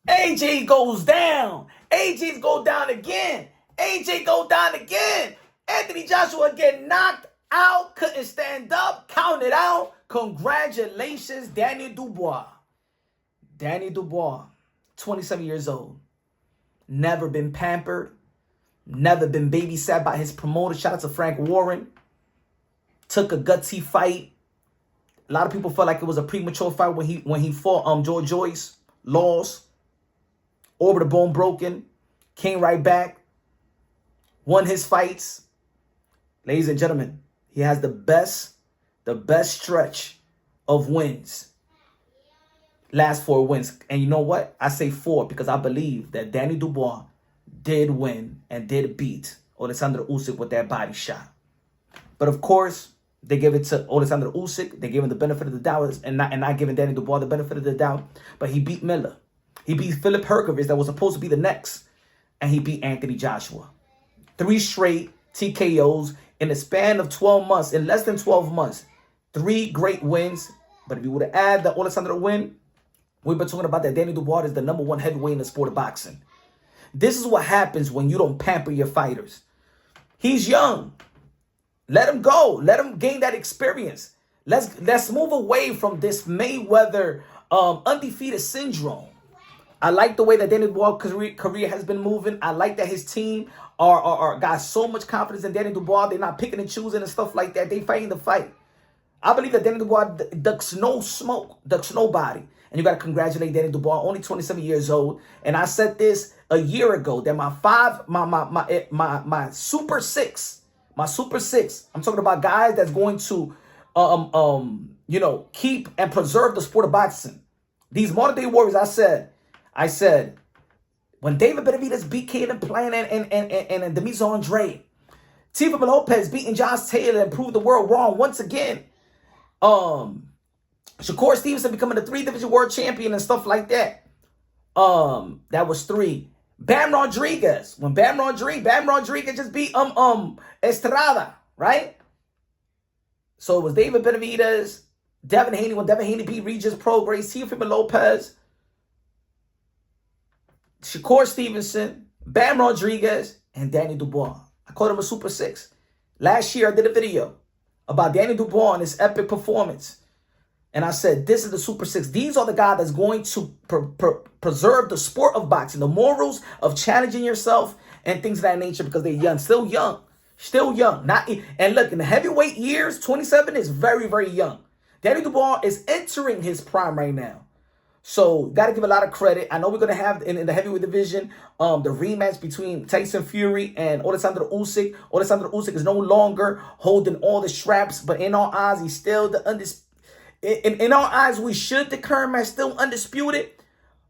AJ goes down. AJ go down again. AJ go down again. Anthony Joshua get knocked out. Couldn't stand up. Counted out. Congratulations, Daniel Dubois. Daniel Dubois, 27 years old. Never been pampered. Never been babysat by his promoter. Shout out to Frank Warren. Took a gutsy fight. A lot of people felt like it was a premature fight when he fought George Joyce. Lost. Orbital bone broken. Came right back. Won his fights. Ladies and gentlemen, he has the best stretch of wins. Last 4 wins. And you know what? I say 4 because I believe that Danny Dubois did win and did beat Alexander Usyk with that body shot. But of course, they give it to Alexander Usyk. They gave him the benefit of the doubt and not giving Danny Dubois the benefit of the doubt. But he beat Miller. He beat Philip Herkovich that was supposed to be the next. And he beat Anthony Joshua. 3 straight TKOs in the span of 12 months. In less than 12 months. 3 great wins. But if you would have added the Alexander win, we've been talking about that Danny Dubois is the #1 heavyweight in the sport of boxing. This is what happens when you don't pamper your fighters. He's young. Let him go. Let him gain that experience. Let's move away from this Mayweather undefeated syndrome. I like the way that Danny Dubois' career has been moving. I like that his team are got so much confidence in Danny Dubois. They're not picking and choosing and stuff like that. They fighting the fight. I believe that Danny Dubois ducks no smoke, ducks nobody. And you got to congratulate Danny Dubois, only 27 years old. And I said this a year ago that my Super Six, I'm talking about guys that's going to, keep and preserve the sport of boxing. These modern day warriors, I said, when David Benavidez beat Caleb Plant and Demis Andre, Teofimo Lopez beating Josh Taylor and proved the world wrong once again. Shakur Stevenson becoming the 3-division world champion and stuff like that. That was 3. Bam Rodriguez. When Bam Rodriguez just beat Estrada, right? So it was David Benavidez, Devin Haney, when Devin Haney beat Regis Prograis, Teofimo Lopez, Shakur Stevenson, Bam Rodriguez, and Danny Dubois. I called him a Super 6. Last year I did a video about Danny Dubois and his epic performance. And I said, this is the Super 6. These are the guys that's going to preserve the sport of boxing, the morals of challenging yourself and things of that nature because they're young, still young. And look, in the heavyweight years, 27 is very, very young. Danny Dubois is entering his prime right now. So, got to give a lot of credit. I know we're going to have in the heavyweight division the rematch between Tyson Fury and Alexander Usyk. Alexander Usyk is no longer holding all the straps, but in our eyes, he's still the undisputed. In our eyes, we should declare him as still undisputed.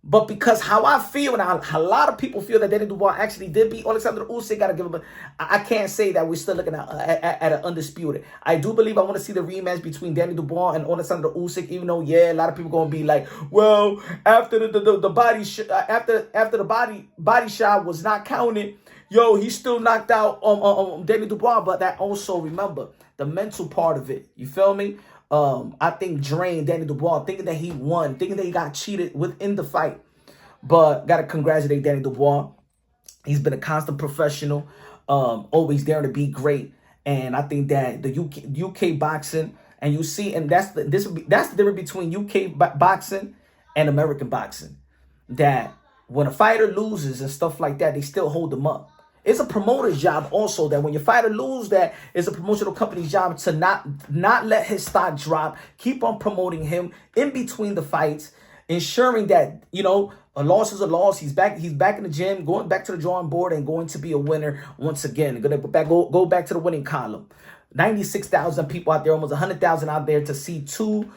But because how I feel and how a lot of people feel that Danny Dubois actually did beat Alexander Usyk, gotta give him I can't say that we're still looking at an undisputed. I do believe I want to see the rematch between Danny Dubois and Alexander Usyk, even though, a lot of people gonna be like, well, after the body shot was not counted, he still knocked out Danny Dubois. But that also, remember, the mental part of it. You feel me? I think drained Danny Dubois, thinking that he won, thinking that he got cheated within the fight. But got to congratulate Danny Dubois. He's been a constant professional, always daring to be great. And I think that the UK boxing, and you see, and that's the difference between UK boxing and American boxing. That when a fighter loses and stuff like that, they still hold them up. It's a promoter's job also that when your fighter loses, that it's a promotional company's job to not let his stock drop, keep on promoting him in between the fights, ensuring that, a loss is a loss. He's back in the gym, going back to the drawing board and going to be a winner once again. Going to go back to the winning column. 96,000 people out there, almost 100,000 out there to see two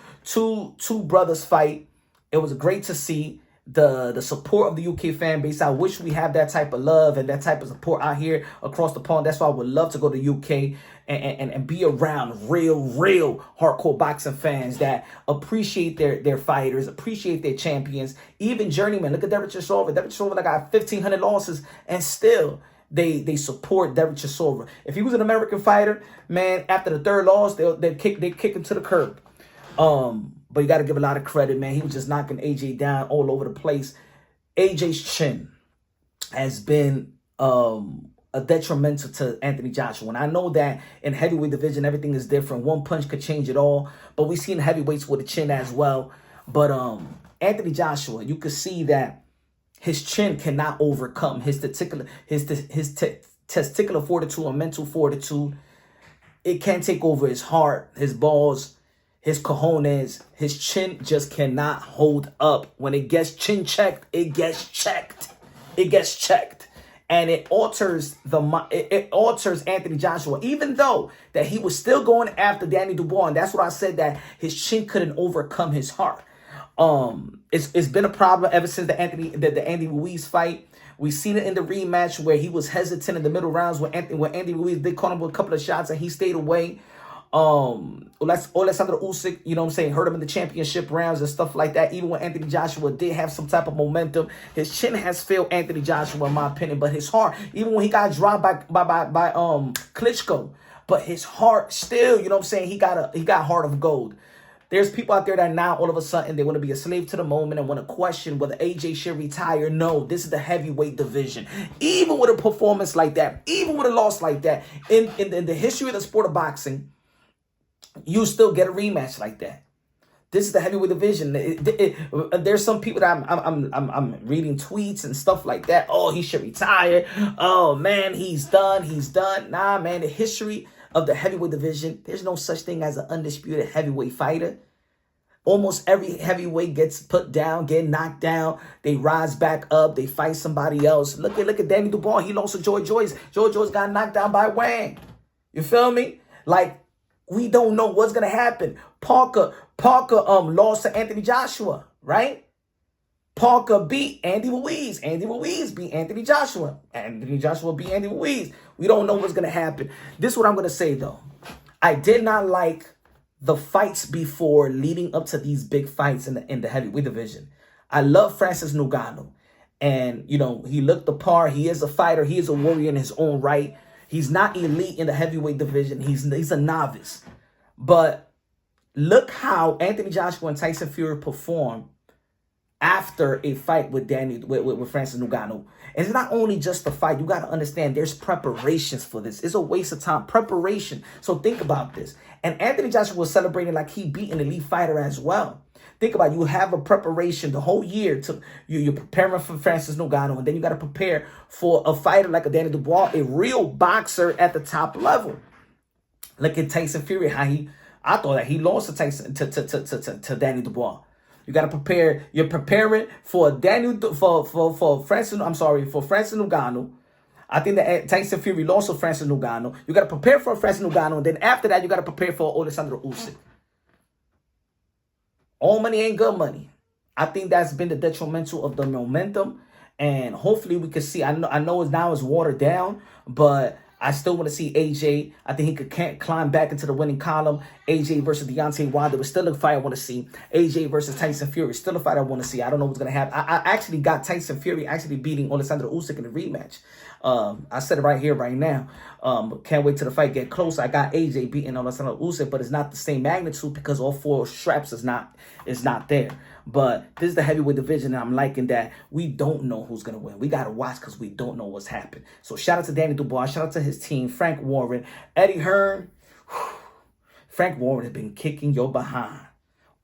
brothers fight. It was great to see. The support of the UK fan base. I wish we have that type of love and that type of support out here across the pond. That's why I would love to go to UK and be around real hardcore boxing fans that appreciate their fighters, appreciate their champions, even journeymen. Look at Derek Chisora. Derek Chisora got 1,500 losses and still they support Derek Chisora. If he was an American fighter, man, after the 3rd loss, they kick him to the curb. But you got to give a lot of credit, man. He was just knocking AJ down all over the place. AJ's chin has been a detrimental to Anthony Joshua. And I know that in heavyweight division, everything is different. One punch could change it all. But we've seen heavyweights with a chin as well. But Anthony Joshua, you could see that his chin cannot overcome his testicular fortitude and mental fortitude. It can't take over his heart, his balls, his cojones. His chin just cannot hold up. When it gets chin checked, it gets checked. It gets checked. And it alters it alters Anthony Joshua, even though that he was still going after Danny Dubois. And that's what I said, that his chin couldn't overcome his heart. It's been a problem ever since the Andy Ruiz fight. We've seen it in the rematch where he was hesitant in the middle rounds when Andy Ruiz, they caught him with a couple of shots and he stayed away. Alexander Usyk, you know what I'm saying, hurt him in the championship rounds and stuff like that. Even when Anthony Joshua did have some type of momentum, his chin has failed Anthony Joshua, in my opinion. But his heart, even when he got dropped by Klitschko, but his heart still, you know what I'm saying, he got heart of gold. There's people out there that now all of a sudden they want to be a slave to the moment and want to question whether AJ should retire. No, this is the heavyweight division. Even with a performance like that, even with a loss like that, in the history of the sport of boxing, you still get a rematch like that. This is the heavyweight division. There's some people that I'm reading tweets and stuff like that. Oh, he should retire. Oh man, he's done. He's done. Nah, man. The history of the heavyweight division, there's no such thing as an undisputed heavyweight fighter. Almost every heavyweight gets put down, get knocked down. They rise back up. They fight somebody else. Look at Danny Dubois. He lost to Joy Joyce. Joy Joyce got knocked down by Wang. You feel me? Like, we don't know what's gonna happen. Parker lost to Anthony Joshua, right? Parker beat Andy Ruiz. Andy Ruiz beat Anthony Joshua. Anthony Joshua beat Andy Ruiz. We don't know what's gonna happen. This is what I'm gonna say though. I did not like the fights before leading up to these big fights in the heavyweight division. I love Francis Ngannou. And, you know, he looked the part. He is a fighter. He is a warrior in his own right. He's not elite in the heavyweight division. He's a novice. But look how Anthony Joshua and Tyson Fury performed after a fight with Francis Ngannou. And it's not only just the fight. You got to understand there's preparations for this. It's a waste of time. Preparation. So think about this. And Anthony Joshua was celebrating like he beat an elite fighter as well. Think about it. You have a preparation the whole year. You're preparing for Francis Ngannou, and then you got to prepare for a fighter like a Danny Dubois, a real boxer at the top level. Look at Tyson Fury. I thought that he lost to Danny Dubois. You got to prepare. You're preparing for Francis Ngannou. I think that Tyson Fury lost to Francis Ngannou. You got to prepare for Francis Ngannou, and then after that, you got to prepare for Alexander Usyk. All money ain't good money. I think that's been the detrimental of the momentum. And hopefully we can see. I know now it's watered down, but I still want to see AJ. I think he could climb back into the winning column. AJ versus Deontay Wilder was still a fight I want to see. AJ versus Tyson Fury, still a fight I want to see. I don't know what's going to happen. I actually got Tyson Fury actually beating Alexander Usyk in the rematch. I said it right here, right now. Can't wait till the fight get close. I got AJ beating Alexander Usyk, but it's not the same magnitude because all four straps is not there. But this is the heavyweight division, and I'm liking that we don't know who's going to win. We got to watch because we don't know what's happened. So shout out to Danny Dubois. Shout out to his team, Frank Warren, Eddie Hearn. Frank Warren has been kicking your behind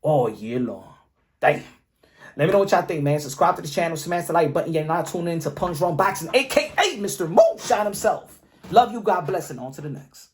all year long. Damn. Let me know what y'all think, man. Subscribe to the channel. Smash the like button. You're not tuning in to Punch Drunk Boxing, a.k.a. Mr. Moonshine himself. Love you. God bless, and on to the next.